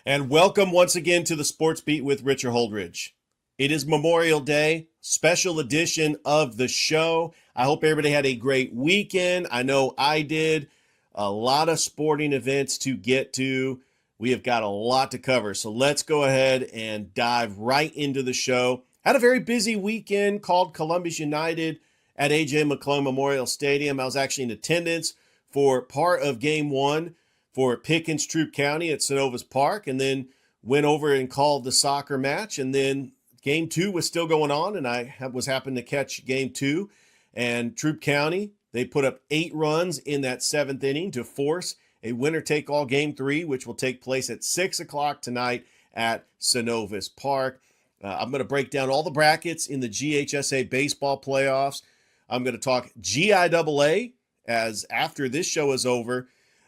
And welcome once again to the Sports Beat with Richard Holdridge. It is Memorial Day, special edition of the show. I hope everybody had a great weekend. I know I did. A lot of sporting events to get to. We have got a lot to cover, so let's go ahead and dive right into the show. Had a very busy weekend called Columbus United at A.J. McClung Memorial Stadium. I was actually in attendance for part of Game 1 for Pickens Troup County at Synovus Park, and then went over and called the soccer match. And then Game 2 was still going on, and I was happened to catch Game 2. And Troup County, they put up 8 runs in that 7th inning to force a winner-take-all Game 3, which will take place at 6 o'clock tonight at Synovus Park. I'm going to break down all the brackets in the GHSA Baseball Playoffs. I'm going to talk GIAA as after this show is over.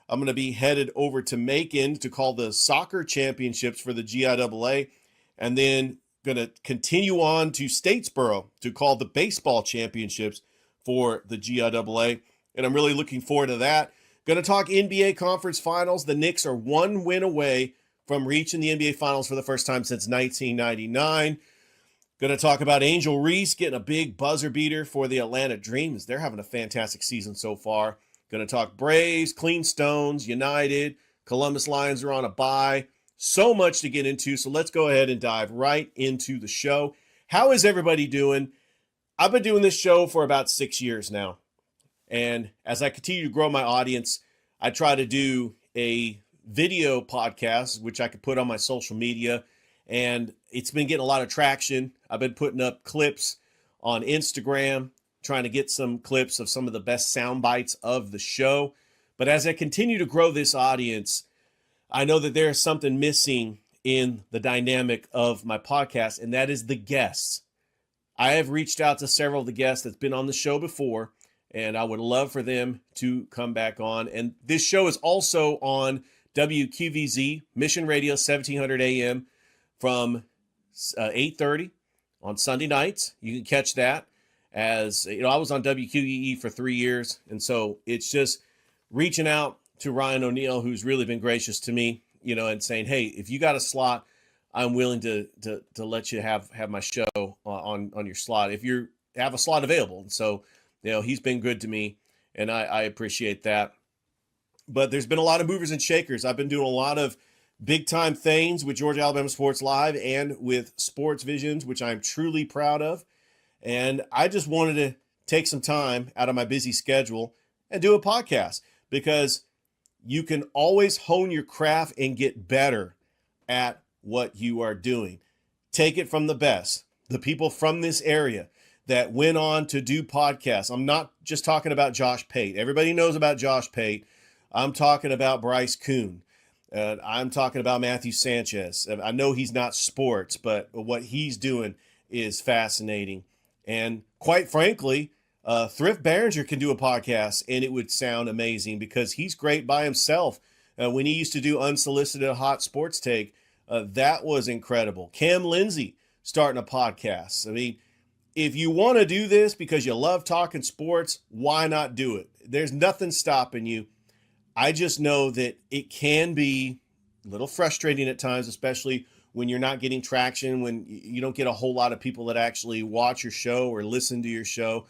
I'm going to be headed over to Macon to call the soccer championships for the GIAA, and then going to continue on to Statesboro to call the baseball championships for the GIAA, and I'm really looking forward to that. Going to talk NBA Conference Finals. The Knicks are 1 win away from reaching the NBA Finals for the first time since 1999. Going to talk about Angel Reese getting a big buzzer beater for the Atlanta Dreams. They're having a fantastic season so far. Going to talk Braves, Clean Stones, United, Columbus Lions are on a bye. So much to get into, so let's go ahead and dive right into the show. How is everybody doing? I've been doing this show for about 6 years now. And as I continue to grow my audience, I try to do a video podcast, which I could put on my social media. And it's been getting a lot of traction. I've been putting up clips on Instagram, trying to get some clips of some of the best sound bites of the show. But as I continue to grow this audience, I know that there is something missing in the dynamic of my podcast, and that is the guests. I have reached out to several of the guests that's been on the show before, and I would love for them to come back on. And this show is also on WQVZ, Mission Radio, 1700 AM from 8:30 on Sunday nights. You can catch that. As you know, I was on WQEE for 3 years, and so it's just reaching out to Ryan O'Neill, who's really been gracious to me, and saying, hey, if you got a slot, I'm willing to let you have my show on your slot if you have a slot available. And so, he's been good to me, and I appreciate that. But there's been a lot of movers and shakers. I've been doing a lot of big-time things with Georgia Alabama Sports Live and with Sports Visions, which I'm truly proud of. And I just wanted to take some time out of my busy schedule and do a podcast, because you can always hone your craft and get better at what you are doing. Take it from the best, the people from this area that went on to do podcasts. I'm not just talking about Josh Pate. Everybody knows about Josh Pate. I'm talking about Bryce Kuhn. I'm talking about Matthew Sanchez. I know he's not sports, but what he's doing is fascinating. And quite frankly, Thrift Behringer can do a podcast, and it would sound amazing, because he's great by himself. When he used to do Unsolicited Hot Sports Take, that was incredible. Cam Lindsay starting a podcast. I mean, if you want to do this because you love talking sports, why not do it? There's nothing stopping you. I just know that it can be a little frustrating at times, especially when you're not getting traction, when you don't get a whole lot of people that actually watch your show or listen to your show.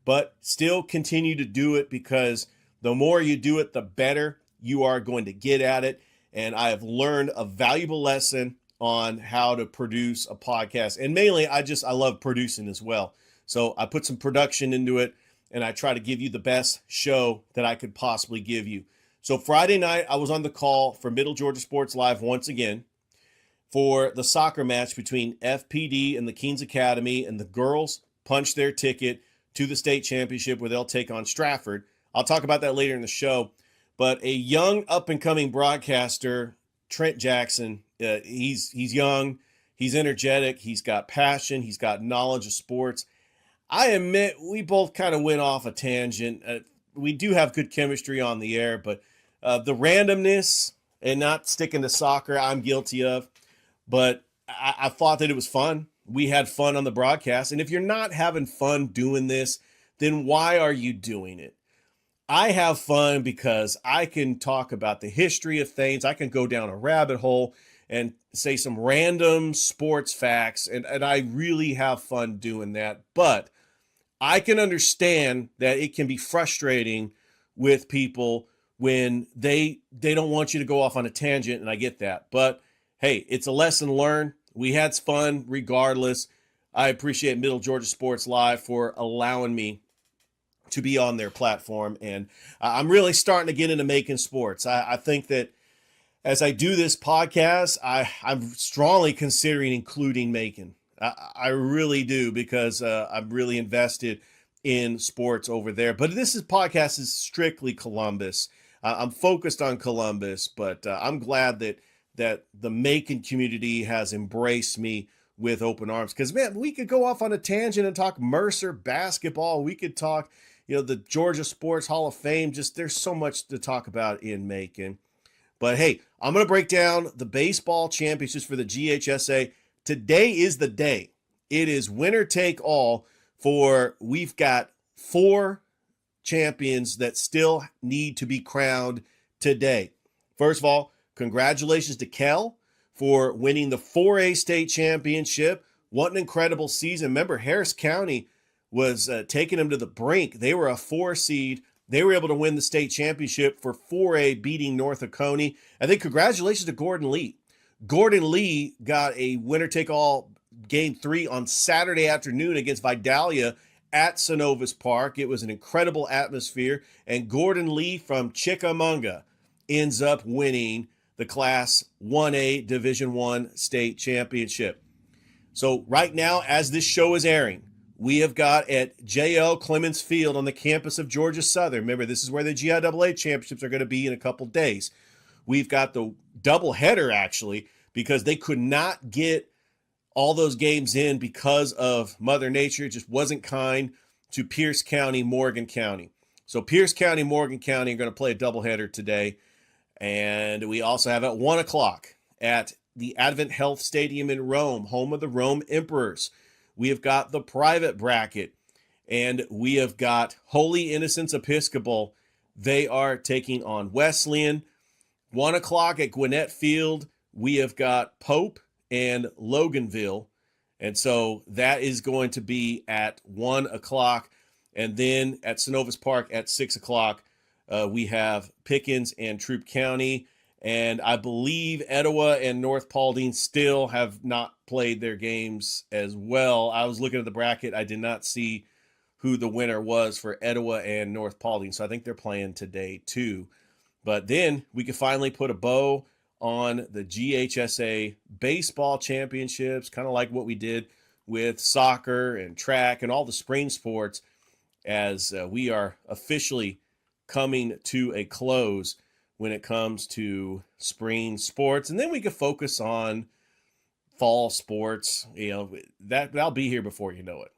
But still continue to do it, because the more you do it, the better you are going to get at it. And I have learned a valuable lesson on how to produce a podcast. And mainly, I love producing as well. So I put some production into it, and I try to give you the best show that I could possibly give you. So Friday night, I was on the call for Middle Georgia Sports Live once again for the soccer match between FPD and the Keens Academy, and the girls punched their ticket to the state championship, where they'll take on Stratford. I'll talk about that later in the show. But a young up-and-coming broadcaster, Trent Jackson, he's young, he's energetic, he's got passion, he's got knowledge of sports. I admit we both kind of went off a tangent. We do have good chemistry on the air, but the randomness and not sticking to soccer, I'm guilty of. But I thought that it was fun. We had fun on the broadcast. And if you're not having fun doing this, then why are you doing it? I have fun because I can talk about the history of things. I can go down a rabbit hole and say some random sports facts, and I really have fun doing that. But I can understand that it can be frustrating with people when they don't want you to go off on a tangent, and I get that. But hey, it's a lesson learned. We had fun regardless. I appreciate Middle Georgia Sports Live for allowing me to be on their platform, and I'm really starting to get into making sports. I think that as I do this podcast, I'm strongly considering including Macon. I really do, because I'm really invested in sports over there. But podcast is strictly Columbus. I'm focused on Columbus, but I'm glad that the Macon community has embraced me with open arms. Because, man, we could go off on a tangent and talk Mercer basketball. We could talk, the Georgia Sports Hall of Fame. Just there's so much to talk about in Macon. But hey, I'm going to break down the baseball championships for the GHSA. Today is the day. It is winner take all we've got 4 champions that still need to be crowned today. First of all, congratulations to Kel for winning the 4A state championship. What an incredible season. Remember, Harris County was taking them to the brink. They were a 4 seed. They were able to win the state championship for 4A, beating North Oconee. And then congratulations to Gordon Lee. Gordon Lee got a winner-take-all Game 3 on Saturday afternoon against Vidalia at Synovus Park. It was an incredible atmosphere. And Gordon Lee from Chickamauga ends up winning the Class 1A Division I state championship. So right now, as this show is airing, we have got at J.L. Clemens Field on the campus of Georgia Southern. Remember, this is where the GIAA championships are going to be in a couple days. We've got the doubleheader, actually, because they could not get all those games in because of Mother Nature. It just wasn't kind to Pierce County, Morgan County. So Pierce County, Morgan County are going to play a doubleheader today. And we also have at 1 o'clock at the Advent Health Stadium in Rome, home of the Rome Emperors. We have got the private bracket, and we have got Holy Innocents Episcopal. They are taking on Wesleyan. 1 o'clock at Gwinnett Field, we have got Pope and Loganville. And so that is going to be at 1 o'clock. And then at Synovus Park at 6 o'clock, we have Pickens and Troup County. And I believe Etowah and North Paulding still have not played their games as well. I was looking at the bracket. I did not see who the winner was for Etowah and North Paulding. So I think they're playing today too. But then we could finally put a bow on the GHSA Baseball Championships, kind of like what we did with soccer and track and all the spring sports, as we are officially coming to a close when it comes to spring sports. And then we could focus on fall sports. That'll be here before you know it.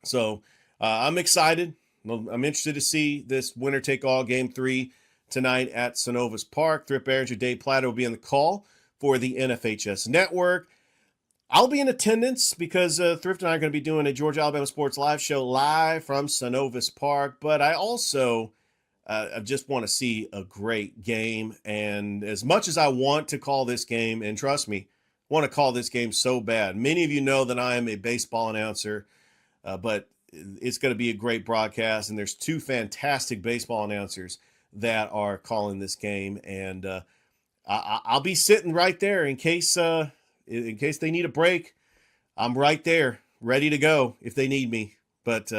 So I'm excited. I'm interested to see this winner take all Game 3 tonight at Synovus Park. Thrift Barringer Dave Platter will be on the call for the NFHS Network. I'll be in attendance because Thrift and I are going to be doing a Georgia Alabama Sports Live show live from Synovus Park. But I also I just want to see a great game. And as much as I want to call this game, and trust me, I want to call this game so bad. Many of you know that I am a baseball announcer, but it's going to be a great broadcast. And there's 2 fantastic baseball announcers that are calling this game. And I'll be sitting right there in case they need a break. I'm right there, ready to go if they need me. But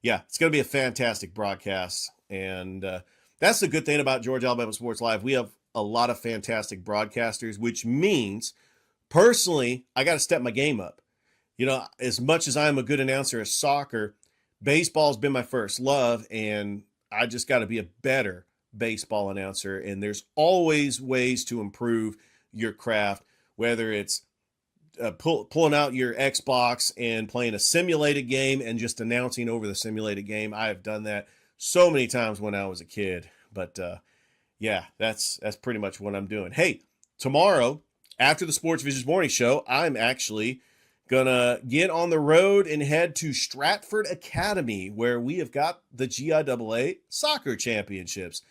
yeah, it's going to be a fantastic broadcast. And that's the good thing about Georgia Alabama Sports Live. We have a lot of fantastic broadcasters, which means, personally, I got to step my game up. As much as I'm a good announcer of soccer, baseball's been my first love, and I just got to be a better baseball announcer. And there's always ways to improve your craft, whether it's pulling out your Xbox and playing a simulated game and just announcing over the simulated game. I have done that so many times when I was a kid. But yeah, that's pretty much what I'm doing. Hey, tomorrow, after the Sports Visions Morning Show, I'm actually going to get on the road and head to Stratford Academy, where we have got the GIAA soccer championships.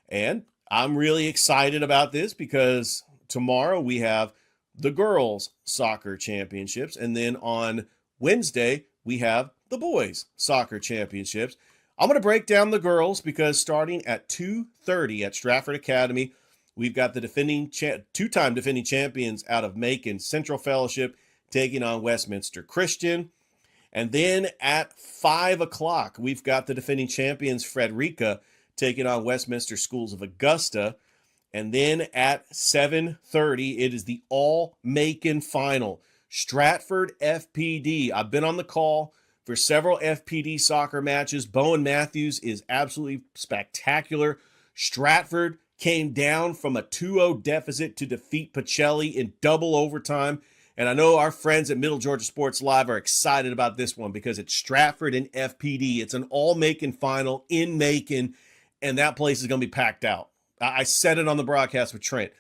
And I'm really excited about this because tomorrow we have the girls soccer championships. And then on Wednesday, we have the boys soccer championships. I'm going to break down the girls because starting at 2:30 at Stratford Academy, we've got the two-time defending champions out of Macon Central Fellowship taking on Westminster Christian. And then at 5 o'clock, we've got the defending champions Frederica taking on Westminster Schools of Augusta. And then at 7:30, it is the all-Macon final. Stratford FPD. I've been on the call for several FPD soccer matches. Bowen Matthews is absolutely spectacular. Stratford came down from a 2-0 deficit to defeat Pacelli in double overtime. And I know our friends at Middle Georgia Sports Live are excited about this one because it's Stratford and FPD. It's an all-Macon final in Macon, and that place is going to be packed out. I said it on the broadcast with Trent.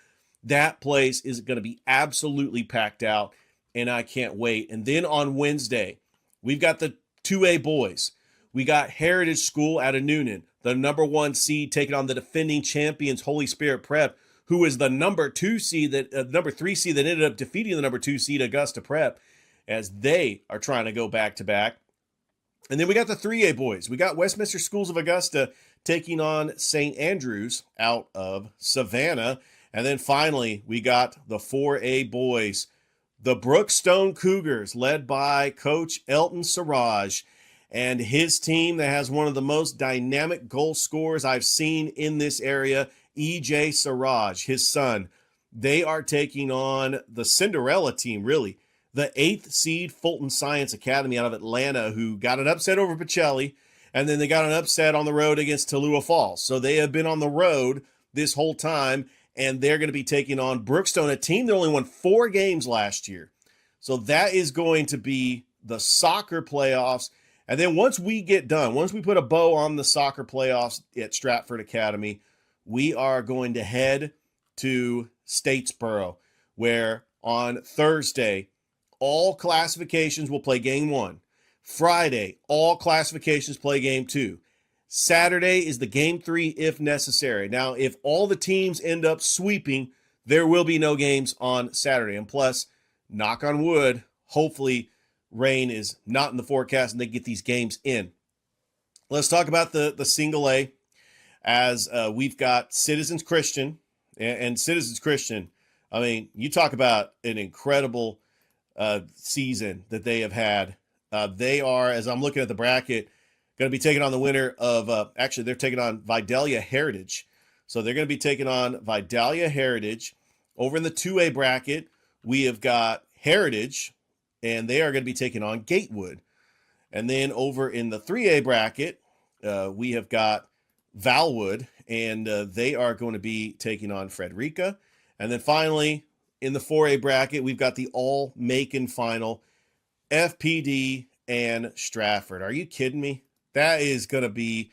That place is going to be absolutely packed out, and I can't wait. And then on Wednesday, we've got the 2A boys. We got Heritage School out of Noonan, the number 1 seed, taking on the defending champions Holy Spirit Prep, who is the number 3 seed that ended up defeating the number 2 seed Augusta Prep, as they are trying to go back-to-back. And then we got the 3A boys. We got Westminster Schools of Augusta taking on St. Andrews out of Savannah. And then finally, we got the 4A boys, the Brookstone Cougars, led by Coach Elton Siraj and his team that has one of the most dynamic goal scorers I've seen in this area, E.J. Siraj, his son. They are taking on the Cinderella team, really, the 8th seed Fulton Science Academy out of Atlanta, who got an upset over Pacelli, and then they got an upset on the road against Tallulah Falls. So they have been on the road this whole time, and they're going to be taking on Brookstone, a team that only won 4 games last year. So that is going to be the soccer playoffs. And then once we get done, once we put a bow on the soccer playoffs at Stratford Academy, we are going to head to Statesboro, where on Thursday, all classifications will play game 1. Friday, all classifications play game 2. Saturday is the game 3 if necessary. Now, if all the teams end up sweeping, there will be no games on Saturday. And plus, knock on wood, hopefully rain is not in the forecast and they get these games in. Let's talk about the single A, as we've got Citizens Christian. And Citizens Christian, I mean, you talk about an incredible season that they have had. They are, as I'm looking at the bracket, going to be taking on the winner of, actually, they're taking on Vidalia Heritage. So they're going to be taking on Vidalia Heritage. Over in the 2A bracket, we have got Heritage, and they are going to be taking on Gatewood. And then over in the 3A bracket, we have got Valwood, and they are going to be taking on Frederica. And then finally, in the 4A bracket, we've got the all-Macon final, FPD and Stratford. Are you kidding me? That is going to be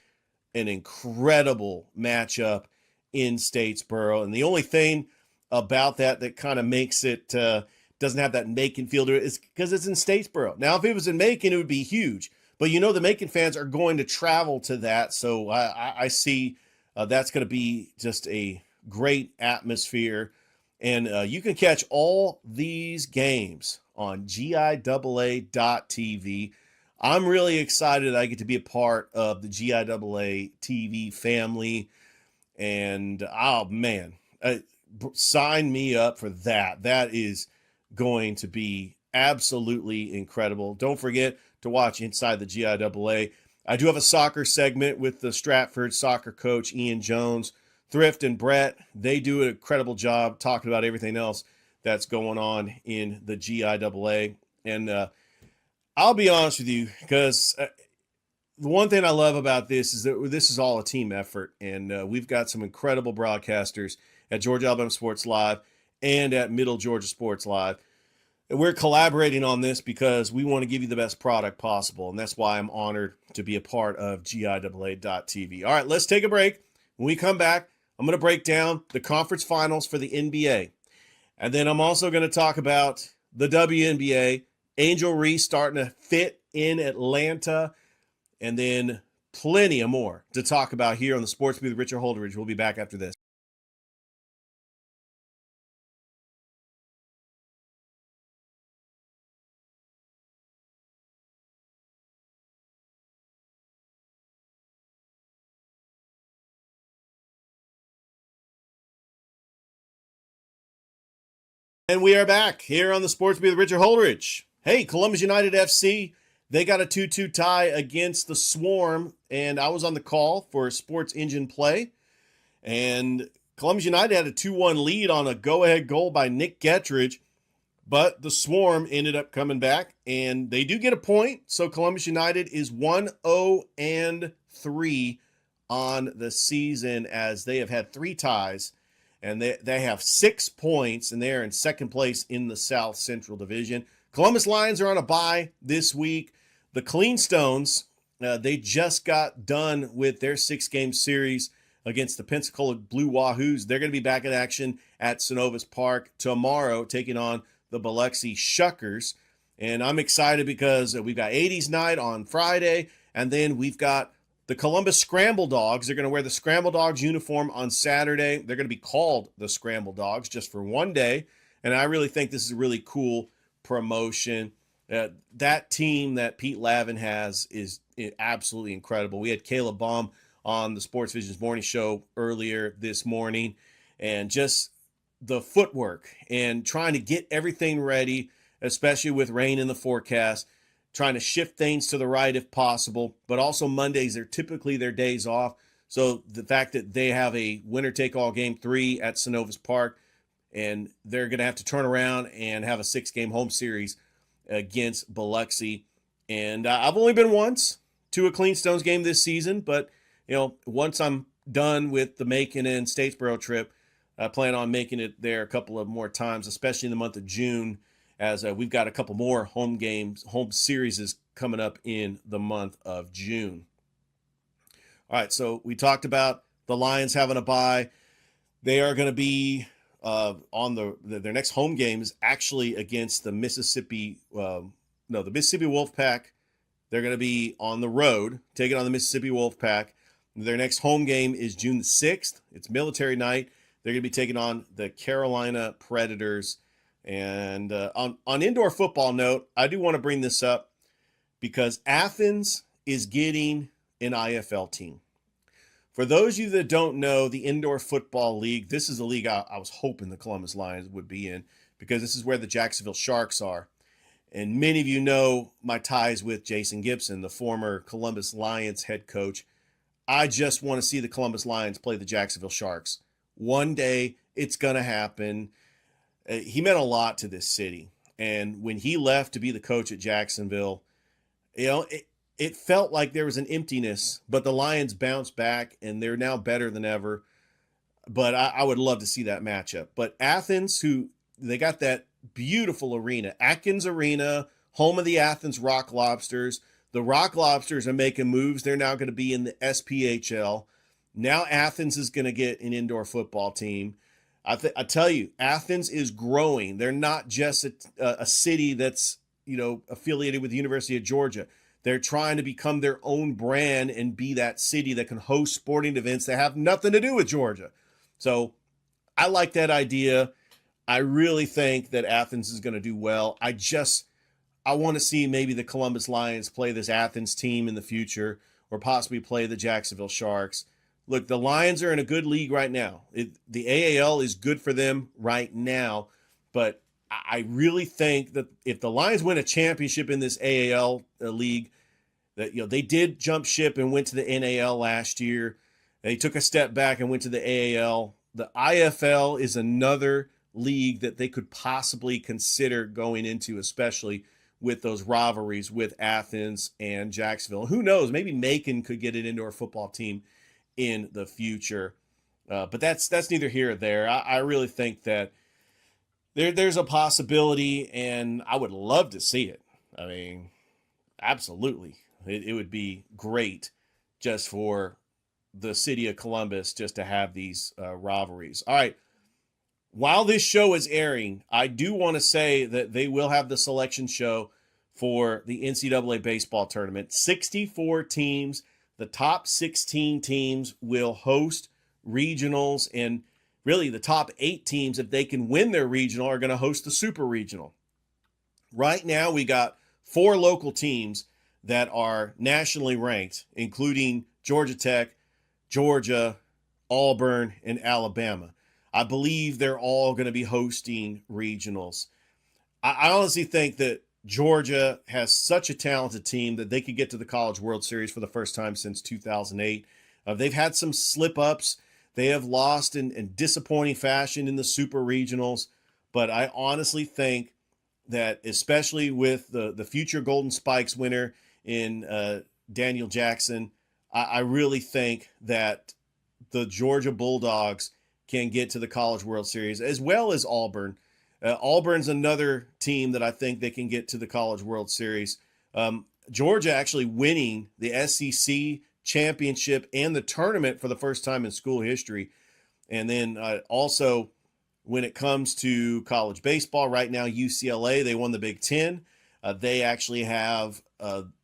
an incredible matchup in Statesboro. And the only thing about that kind of makes it doesn't have that Macon feel to it is because it's in Statesboro. Now, if it was in Macon, it would be huge. But you know the Macon fans are going to travel to that. So I see that's going to be just a great atmosphere. And you can catch all these games on GIAA.tv. I'm really excited I get to be a part of the GIAA TV family. And, oh, man, sign me up for that. That is going to be absolutely incredible. Don't forget to watch Inside the GIAA. I do have a soccer segment with the Stratford soccer coach, Ian Jones. Thrift and Brett, they do an incredible job talking about everything else that's going on in the GIAA. And I'll be honest with you, because the one thing I love about this is that this is all a team effort. And we've got some incredible broadcasters at Georgia Alabama Sports Live and at Middle Georgia Sports Live. And we're collaborating on this because we want to give you the best product possible. And that's why I'm honored to be a part of GIAA.tv. All right, let's take a break. When we come back, I'm going to break down the conference finals for the NBA. And then I'm also going to talk about the WNBA, Angel Reese starting to fit in Atlanta, and then plenty of more to talk about here on the Sports Beat with Richard Holdridge. We'll be back after this. And we are back here on the Sports Beat with Richard Holdridge. Hey, Columbus United FC, they got a 2-2 tie against the Swarm, and I was on the call for Sports Engine Play, and Columbus United had a 2-1 lead on a go-ahead goal by Nick Gettridge, but the Swarm ended up coming back, and they do get a point, so Columbus United is 1-0-3 on the season as they have had 3 ties. And they have 6 points, and they're in second place in the South Central Division. Columbus Lions are on a bye this week. The Cleanstones, they just got done with their 6-game series against the Pensacola Blue Wahoos. They're going to be back in action at Synovus Park tomorrow, taking on the Biloxi Shuckers. And I'm excited because we've got 80s night on Friday, and then we've got the Columbus Scramble Dogs. They're going to wear the Scramble Dogs uniform on Saturday. They're going to be called the Scramble Dogs just for one day. And I really think this is a really cool promotion. That team that Pete Lavin has is absolutely incredible. We had Caleb Baum on the Sports Visions morning show earlier this morning. And just the footwork and trying to get everything ready, especially with rain in the forecast, trying to shift things to the right if possible, but also Mondays are typically their days off. So the fact that they have a winner-take-all game 3 at Synovus Park, and they're going to have to turn around and have a 6-game home series against Biloxi. And I've only been once to a Cleanstones game this season, but once I'm done with the Macon and Statesboro trip, I plan on making it there a couple of more times, especially in the month of June, as we've got a couple more home series coming up in the month of June. All right, so we talked about the Lions having a bye. They are going to be on their next home game is actually against the Mississippi Wolfpack. They're going to be on the road, taking on the Mississippi Wolfpack. Their next home game is June the 6th. It's military night. They're going to be taking on the Carolina Predators. And on indoor football note, I do want to bring this up because Athens is getting an IFL team. For those of you that don't know, the Indoor Football League, this is a league I was hoping the Columbus Lions would be in because this is where the Jacksonville Sharks are. And many of you know my ties with Jason Gibson, the former Columbus Lions head coach. I just want to see the Columbus Lions play the Jacksonville Sharks. One day, it's going to happen. He meant a lot to this city. And when he left to be the coach at Jacksonville, it felt like there was an emptiness, but the Lions bounced back and they're now better than ever. But I would love to see that matchup. But Athens, they got that beautiful arena, Atkins Arena, home of the Athens Rock Lobsters. The Rock Lobsters are making moves. They're now going to be in the SPHL. Now Athens is going to get an indoor football team. I tell you, Athens is growing. They're not just a city that's, affiliated with the University of Georgia. They're trying to become their own brand and be that city that can host sporting events that have nothing to do with Georgia. So I like that idea. I really think that Athens is going to do well. I want to see maybe the Columbus Lions play this Athens team in the future or possibly play the Jacksonville Sharks. Look, the Lions are in a good league right now. The AAL is good for them right now, but I really think that if the Lions win a championship in this AAL league, that they did jump ship and went to the NAL last year. They took a step back and went to the AAL. The IFL is another league that they could possibly consider going into, especially with those rivalries with Athens and Jacksonville. Who knows? Maybe Macon could get an indoor football team in the future. But that's neither here or there. I really think that there's a possibility, and I would love to see it. I mean, absolutely. It would be great just for the city of Columbus just to have these rivalries. All right. While this show is airing, I do want to say that they will have the selection show for the NCAA baseball tournament. 64 teams. The top 16 teams will host regionals, and really the top 8 teams, if they can win their regional, are going to host the super regional. Right now, we got 4 local teams that are nationally ranked, including Georgia Tech, Georgia, Auburn, and Alabama. I believe they're all going to be hosting regionals. I honestly think that Georgia has such a talented team that they could get to the College World Series for the first time since 2008. They've had some slip-ups. They have lost in disappointing fashion in the super regionals. But I honestly think that, especially with the future Golden Spikes winner in Daniel Jackson, I really think that the Georgia Bulldogs can get to the College World Series, as well as Auburn. Auburn's another team that I think they can get to the College World Series. Georgia actually winning the SEC championship and the tournament for the first time in school history. And then also, when it comes to college baseball, right now, UCLA, they won the Big Ten. They actually have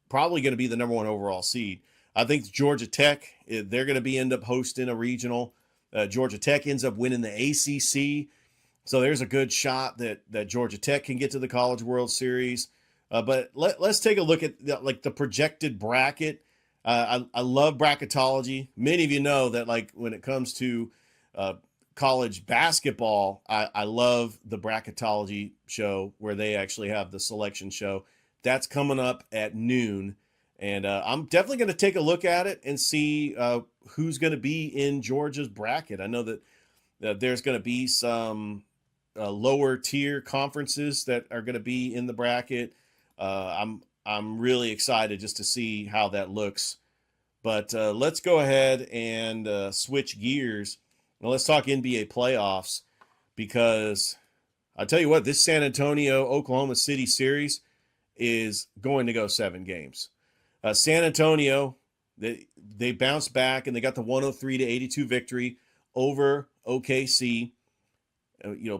probably going to be the number one overall seed. I think Georgia Tech, they're going to end up hosting a regional. Georgia Tech ends up winning the ACC. So there's a good shot that Georgia Tech can get to the College World Series. But let's take a look at the projected bracket. I love bracketology. Many of you know that when it comes to college basketball, I love the bracketology show where they actually have the selection show. That's coming up at noon. And I'm definitely going to take a look at it and see who's going to be in Georgia's bracket. I know that there's going to be some lower tier conferences that are going to be in the bracket. I'm really excited just to see how that looks. But let's go ahead and switch gears. Now let's talk NBA playoffs, because I tell you what, this San Antonio Oklahoma City series is going to go 7 games. San Antonio, they bounced back and they got the 103-82 victory over OKC.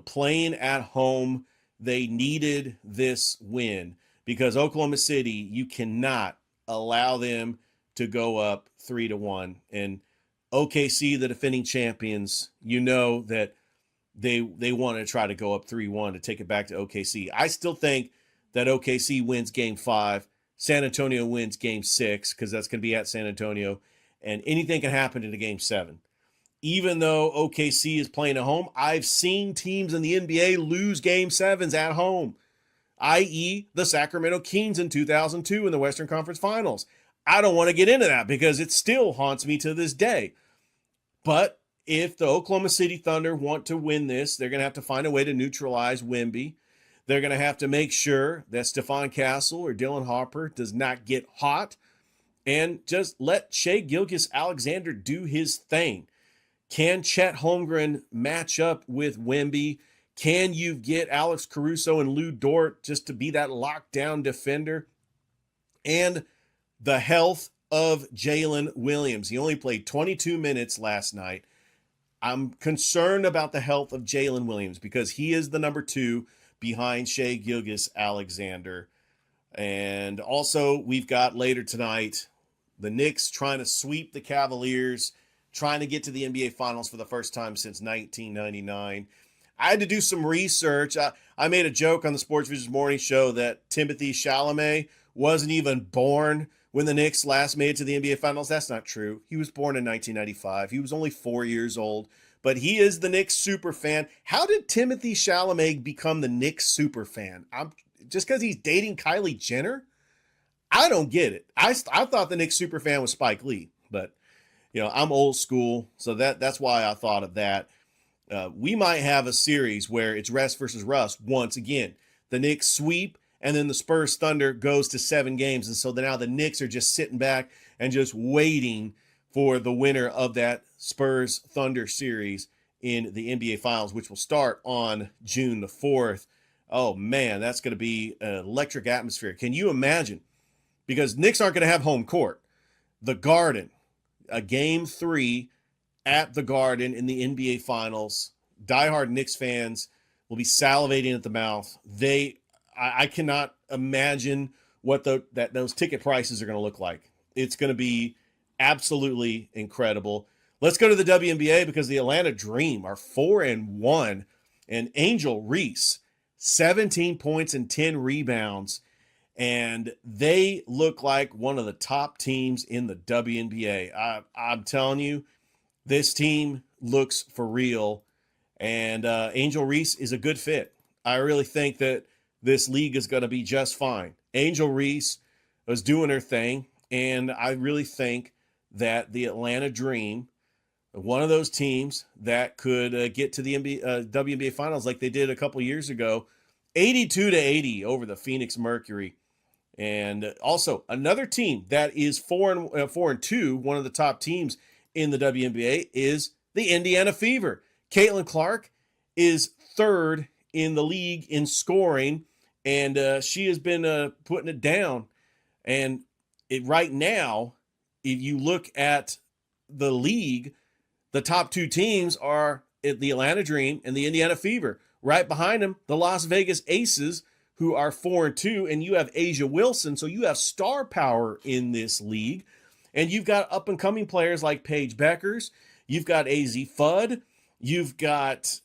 Playing at home, they needed this win because Oklahoma City, you cannot allow them to go up 3-1. And OKC, the defending champions, that they want to try to go up 3-1 to take it back to OKC. I still think that OKC wins Game 5. San Antonio wins Game 6 because that's going to be at San Antonio, and anything can happen into Game 7. Even though OKC is playing at home, I've seen teams in the NBA lose Game 7s at home, i.e. the Sacramento Kings in 2002 in the Western Conference Finals. I don't want to get into that because it still haunts me to this day. But if the Oklahoma City Thunder want to win this, they're going to have to find a way to neutralize Wemby. They're going to have to make sure that Stephon Castle or Dylan Harper does not get hot, and just let Shai Gilgeous-Alexander do his thing. Can Chet Holmgren match up with Wemby? Can you get Alex Caruso and Lou Dort just to be that lockdown defender? And the health of Jalen Williams. He only played 22 minutes last night. I'm concerned about the health of Jalen Williams because he is the number 2 behind Shai Gilgeous-Alexander. And also, we've got later tonight the Knicks trying to sweep the Cavaliers, trying to get to the NBA Finals for the first time since 1999. I had to do some research. I made a joke on the Sports Visions Morning Show that Timothée Chalamet wasn't even born when the Knicks last made it to the NBA Finals. That's not true. He was born in 1995. He was only 4 years old. But he is the Knicks super fan. How did Timothée Chalamet become the Knicks super fan? Just because he's dating Kylie Jenner? I don't get it. I thought the Knicks super fan was Spike Lee, but I'm old school, so that's why I thought of that. We might have a series where it's Rest versus Russ once again. The Knicks sweep, and then the Spurs Thunder goes to 7 games, and so now the Knicks are just sitting back and just waiting for the winner of that Spurs Thunder series in the NBA Finals, which will start on June the 4th. Oh, man, that's going to be an electric atmosphere. Can you imagine? Because Knicks aren't going to have home court. The Garden, a Game 3 at the Garden in the NBA Finals. Diehard Knicks fans will be salivating at the mouth. I cannot imagine what those ticket prices are going to look like. It's going to be absolutely incredible. Let's go to the WNBA because the Atlanta Dream are 4-1, and Angel Reese, 17 points and 10 rebounds, and they look like one of the top teams in the WNBA. I'm telling you, this team looks for real. And Angel Reese is a good fit. I really think that this league is going to be just fine. Angel Reese was doing her thing, and I really think that the Atlanta Dream, one of those teams that could get to the WNBA Finals like they did a couple years ago, 82-80 over the Phoenix Mercury. And also another team that is 4-2, one of the top teams in the WNBA, is the Indiana Fever. Caitlin Clark is third in the league in scoring, and she has been putting it down. And right now, if you look at the league, the top two teams are the Atlanta Dream and the Indiana Fever. Right behind them, the Las Vegas Aces, who are 4-2, and you have Asia Wilson. So you have star power in this league. And you've got up-and-coming players like Paige Beckers. You've got AZ Fudd. You've got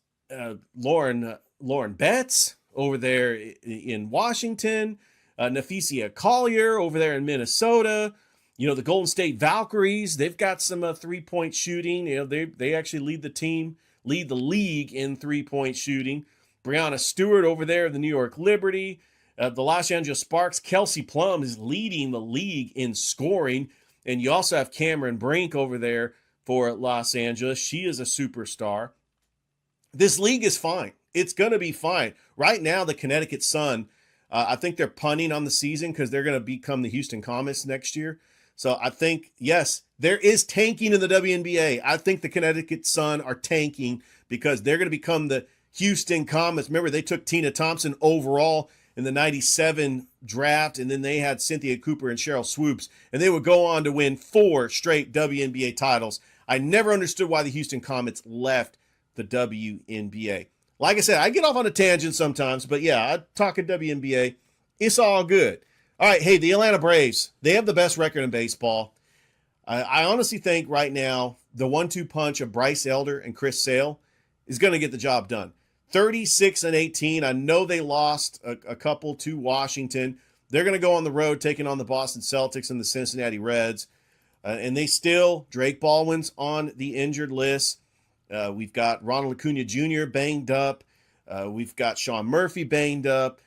Lauren Betts over there in Washington. Nafisia Collier over there in Minnesota. You know, the Golden State Valkyries, they've got some three-point shooting. You know, they actually lead the league in three-point shooting. Brianna Stewart over there, the New York Liberty. The Los Angeles Sparks, Kelsey Plum is leading the league in scoring. And you also have Cameron Brink over there for Los Angeles. She is a superstar. This league is fine. It's going to be fine. Right now, the Connecticut Sun, I think they're punting on the season because they're going to become the Houston Comets next year. So I think, yes, there is tanking in the WNBA. I think the Connecticut Sun are tanking because they're going to become the Houston Comets. Remember, they took Tina Thompson overall in the 97 draft, and then they had Cynthia Cooper and Cheryl Swoops, and they would go on to win 4 straight WNBA titles. I never understood why the Houston Comets left the WNBA. Like I said, I get off on a tangent sometimes, but yeah, I talk at WNBA. It's all good. All right, hey, the Atlanta Braves, they have the best record in baseball. I honestly think right now the 1-2 punch of Bryce Elder and Chris Sale is going to get the job done. 36-18. I know they lost a couple to Washington. They're going to go on the road taking on the Boston Celtics and the Cincinnati Reds. And they still, Drake Baldwin's on the injured list. We've got Ronald Acuna Jr. banged up. We've got Sean Murphy banged up.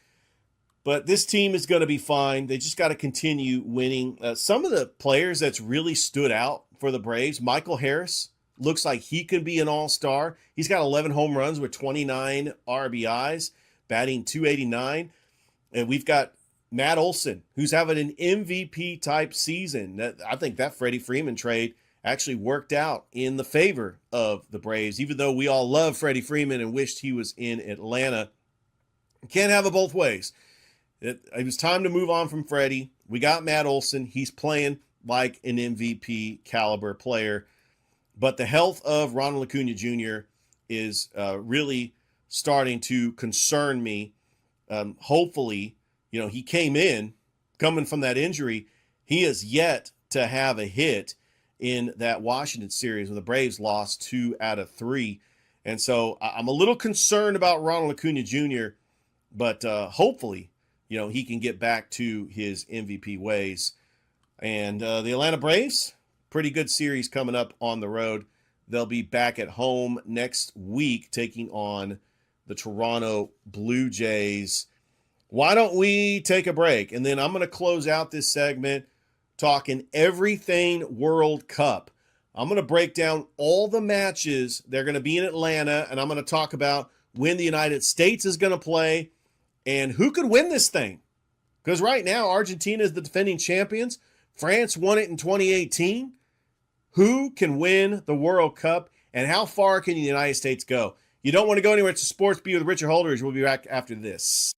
But this team is going to be fine. They just got to continue winning. Some of the players that's really stood out for the Braves, Michael Harris, looks like he could be an all-star. He's got 11 home runs with 29 RBIs, batting .289. And we've got Matt Olson, who's having an MVP-type season. I think that Freddie Freeman trade actually worked out in the favor of the Braves, even though we all love Freddie Freeman and wished he was in Atlanta. Can't have it both ways. It was time to move on from Freddie. We got Matt Olson. He's playing like an MVP caliber player. But the health of Ronald Acuna Jr. is really starting to concern me. Hopefully, you know, he came in coming from that injury. He is yet to have a hit in that Washington series when the Braves lost 2 out of 3. And so I'm a little concerned about Ronald Acuna Jr., but hopefully, you know, he can get back to his MVP ways. And the Atlanta Braves, pretty good series coming up on the road. They'll be back at home next week taking on the Toronto Blue Jays. Why don't we take a break? And then I'm going to close out this segment talking everything World Cup. I'm going to break down all the matches. They're going to be in Atlanta, and I'm going to talk about when the United States is going to play and who could win this thing. Because right now, Argentina is the defending champions. France won it in 2018. Who can win the World Cup, and how far can the United States go? You don't want to go anywhere. It's a Sports Beat with Richard Holdridge. We'll be back after this.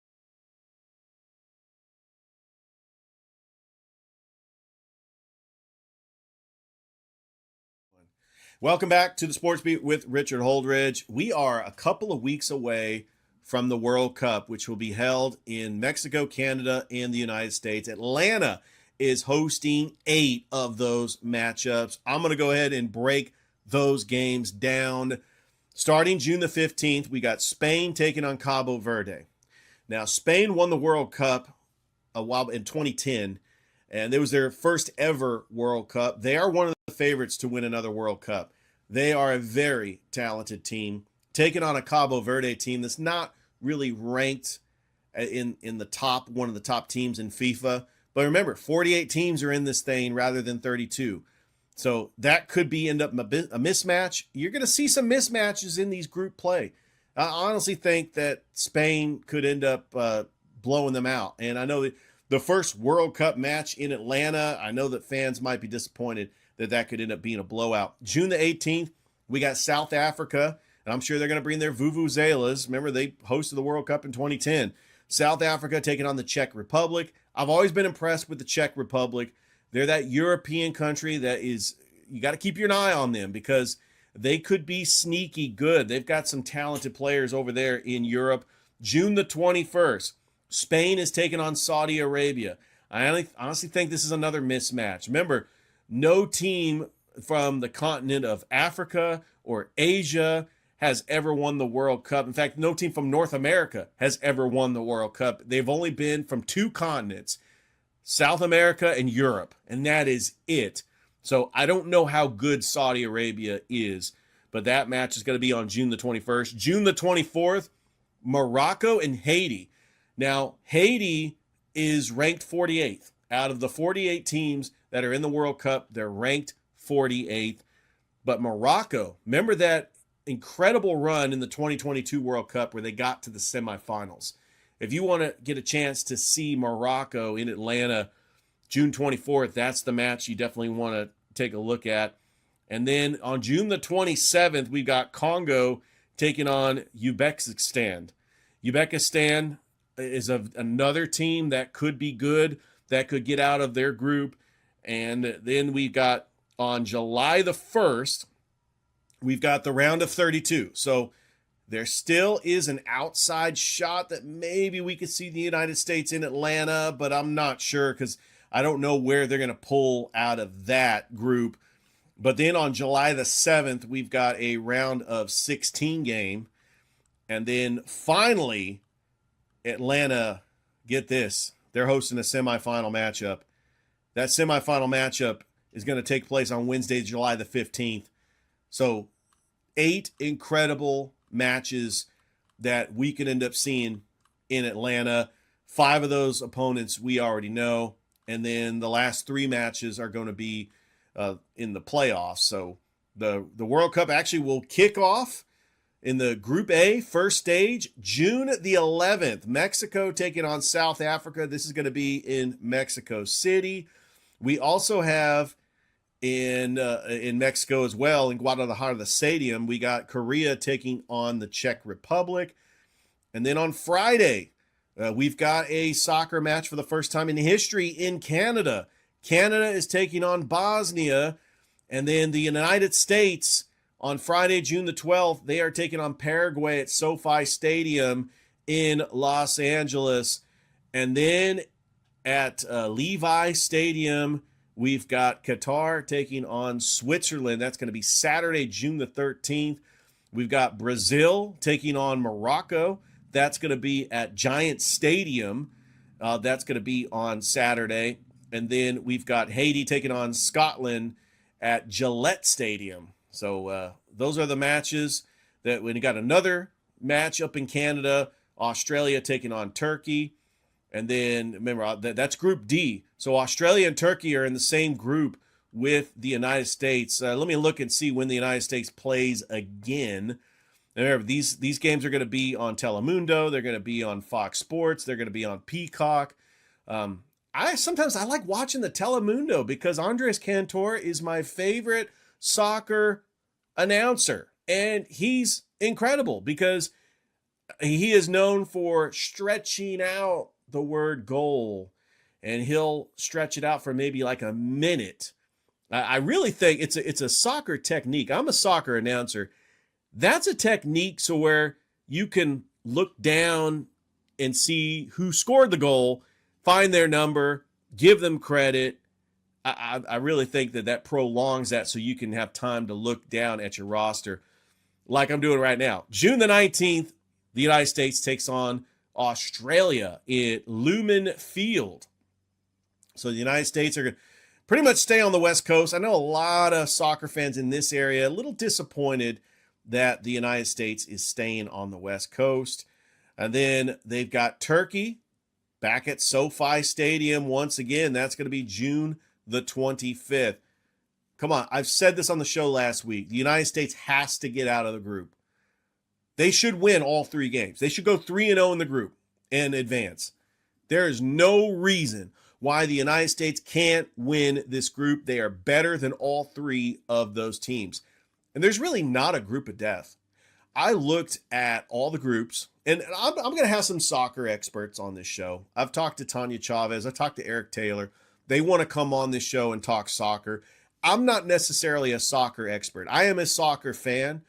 Welcome back to the Sports Beat with Richard Holdridge. We are a couple of weeks away from the World Cup, which will be held in Mexico, Canada, and the United States. Atlanta is hosting 8 of those matchups. I'm going to go ahead and break those games down. Starting June the 15th, we got Spain taking on Cabo Verde. Now, Spain won the World Cup a while in 2010, and it was their first ever World Cup. They are one of the favorites to win another World Cup. They are a very talented team. taking on a Cabo Verde team that's not really ranked in the top, one of the top teams in FIFA. But remember, 48 teams are in this thing rather than 32. So that could end up a mismatch. You're going to see some mismatches in these group play. I honestly think that Spain could end up blowing them out. And I know that the first World Cup match in Atlanta, I know that fans might be disappointed that could end up being a blowout. June the 18th, we got South Africa, and I'm sure they're going to bring their vuvuzelas. Remember, they hosted the World Cup in 2010. South Africa taking on the Czech Republic. I've always been impressed with the Czech Republic. They're that European country that is, you got to keep your eye on them because they could be sneaky good. They've got some talented players over there in Europe. June the 21st, Spain is taking on Saudi Arabia. I honestly think this is another mismatch. Remember, no team from the continent of Africa or Asia has ever won the World Cup. In fact, no team from North America has ever won the World Cup. They've only been from two continents, South America and Europe, and that is it. So I don't know how good Saudi Arabia is, but that match is going to be on June the 21st. June the 24th, Morocco and Haiti. Now, Haiti is ranked 48th. Out of the 48 teams that are in the World Cup, they're ranked 48th. But Morocco, remember that incredible run in the 2022 World Cup where they got to the semifinals. If you want to get a chance to see Morocco in Atlanta, June 24th, that's the match you definitely want to take a look at. And then on June the 27th, we've got Congo taking on Uzbekistan. Uzbekistan is another team that could be good, that could get out of their group. And then we've got on July the 1st, we've got the round of 32. So there still is an outside shot that maybe we could see the United States in Atlanta, but I'm not sure because I don't know where they're going to pull out of that group. But then on July the 7th, we've got a round of 16 game. And then finally, Atlanta, get this, they're hosting a semifinal matchup. That semifinal matchup is going to take place on Wednesday, July the 15th. So 8 incredible matches that we could end up seeing in Atlanta. 5 of those opponents we already know. And then the last 3 matches are going to be in the playoffs. So the World Cup actually will kick off in the Group A first stage, June the 11th. Mexico taking on South Africa. This is going to be in Mexico City. We also have in Mexico as well, in Guadalajara, the stadium, we got Korea taking on the Czech Republic. And then on Friday, we've got a soccer match for the first time in history in Canada. Canada is taking on Bosnia. And then the United States on Friday, June the 12th, they are taking on Paraguay at SoFi Stadium in Los Angeles. And then at Levi Stadium, we've got Qatar taking on Switzerland. That's going to be Saturday, June the 13th. We've got Brazil taking on Morocco. That's going to be at Giant Stadium. That's going to be on Saturday. And then we've got Haiti taking on Scotland at Gillette Stadium. So those are the matches that we got. Another match up in Canada, Australia taking on Turkey. And then remember, that's Group D. So Australia and Turkey are in the same group with the United States. Let me look and see when the United States plays again. And remember, these games are going to be on Telemundo. They're going to be on Fox Sports. They're going to be on Peacock. Sometimes I like watching the Telemundo because Andres Cantor is my favorite soccer announcer. And he's incredible because he is known for stretching out the word goal, and he'll stretch it out for maybe like a minute. I really think it's a soccer technique. I'm a soccer announcer. That's a technique so where you can look down and see who scored the goal, find their number, give them credit. I really think that prolongs that so you can have time to look down at your roster like I'm doing right now. June the 19th, the United States takes on Australia at Lumen Field. So the United States are going to pretty much stay on the West Coast. I know a lot of soccer fans in this area a little disappointed that the United States is staying on the West Coast. And then they've got Turkey back at SoFi Stadium once again. That's going to be June the 25th. Come on, I've said this on the show last week. The United States has to get out of the group. They should win all 3 games. They should go 3-0 in the group and advance. There is no reason why the United States can't win this group. They are better than all 3 of those teams. And there's really not a group of death. I looked at all the groups, and I'm going to have some soccer experts on this show. I've talked to Tanya Chavez. I've talked to Eric Taylor. They want to come on this show and talk soccer. I'm not necessarily a soccer expert. I am a soccer fan,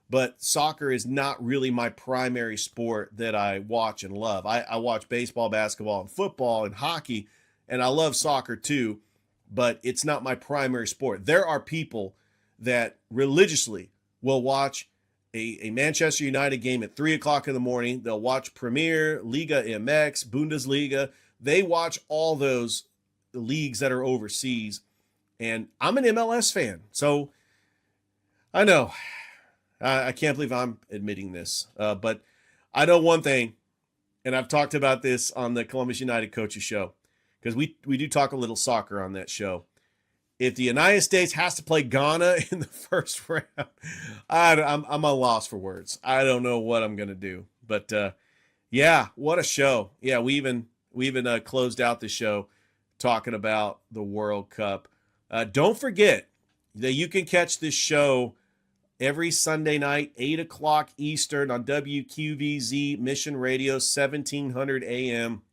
but soccer is not really my primary sport that I watch and love. I watch baseball, basketball, and football and hockey, and I love soccer too, but it's not my primary sport. There are people that religiously will watch a Manchester United game at 3 o'clock in the morning. They'll watch Premier, Liga MX, Bundesliga. They watch all those leagues that are overseas. And I'm an MLS fan. So I know I can't believe I'm admitting this, but I know one thing, and I've talked about this on the Columbus United Coaches Show, because we do talk a little soccer on that show. If the United States has to play Ghana in the first round, I'm a loss for words. I don't know what I'm going to do. But, yeah, what a show. Yeah, we even closed out the show talking about the World Cup. Don't forget that you can catch this show every Sunday night, 8 o'clock Eastern on WQVZ Mission Radio, 1700 AM.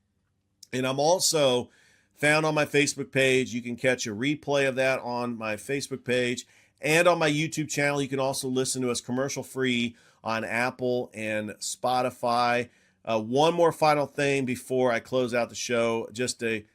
And I'm also found on my Facebook page. You can catch a replay of that on my Facebook page and on my YouTube channel. You can also listen to us commercial-free on Apple and Spotify. One more final thing before I close out the show. Just a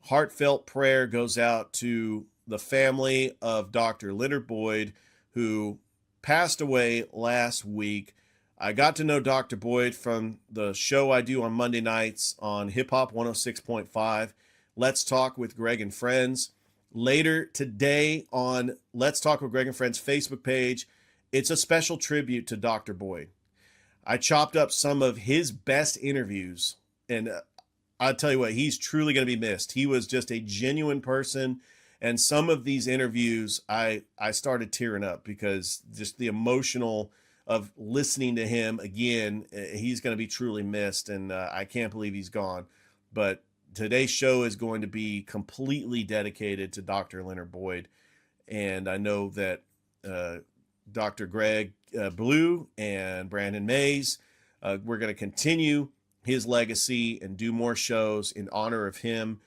heartfelt prayer goes out to the family of Dr. Leonard Boyd, who passed away last week. I got to know Dr. Boyd from the show I do on Monday nights on Hip Hop 106.5, Let's Talk with Greg and Friends. Later today on Let's Talk with Greg and Friends Facebook page, it's a special tribute to Dr. Boyd. I chopped up some of his best interviews, and I'll tell you what, he's truly going to be missed. He was just a genuine person. And some of these interviews, I started tearing up because just the emotional of listening to him again, he's going to be truly missed. And I can't believe he's gone. But today's show is going to be completely dedicated to Dr. Leonard Boyd. And I know that Dr. Greg Blue and Brandon Mays, we're going to continue his legacy and do more shows in honor of him.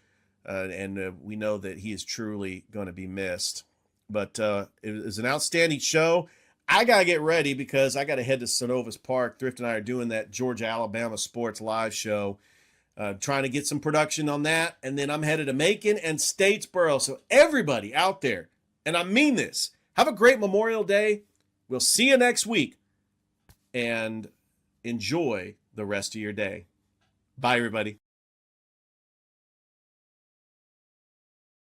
And we know that he is truly going to be missed. But it was an outstanding show. I got to get ready because I got to head to Synovus Park. Thrift and I are doing that Georgia-Alabama Sports Live show, trying to get some production on that. And then I'm headed to Macon and Statesboro. So everybody out there, and I mean this, have a great Memorial Day. We'll see you next week. And enjoy the rest of your day. Bye, everybody.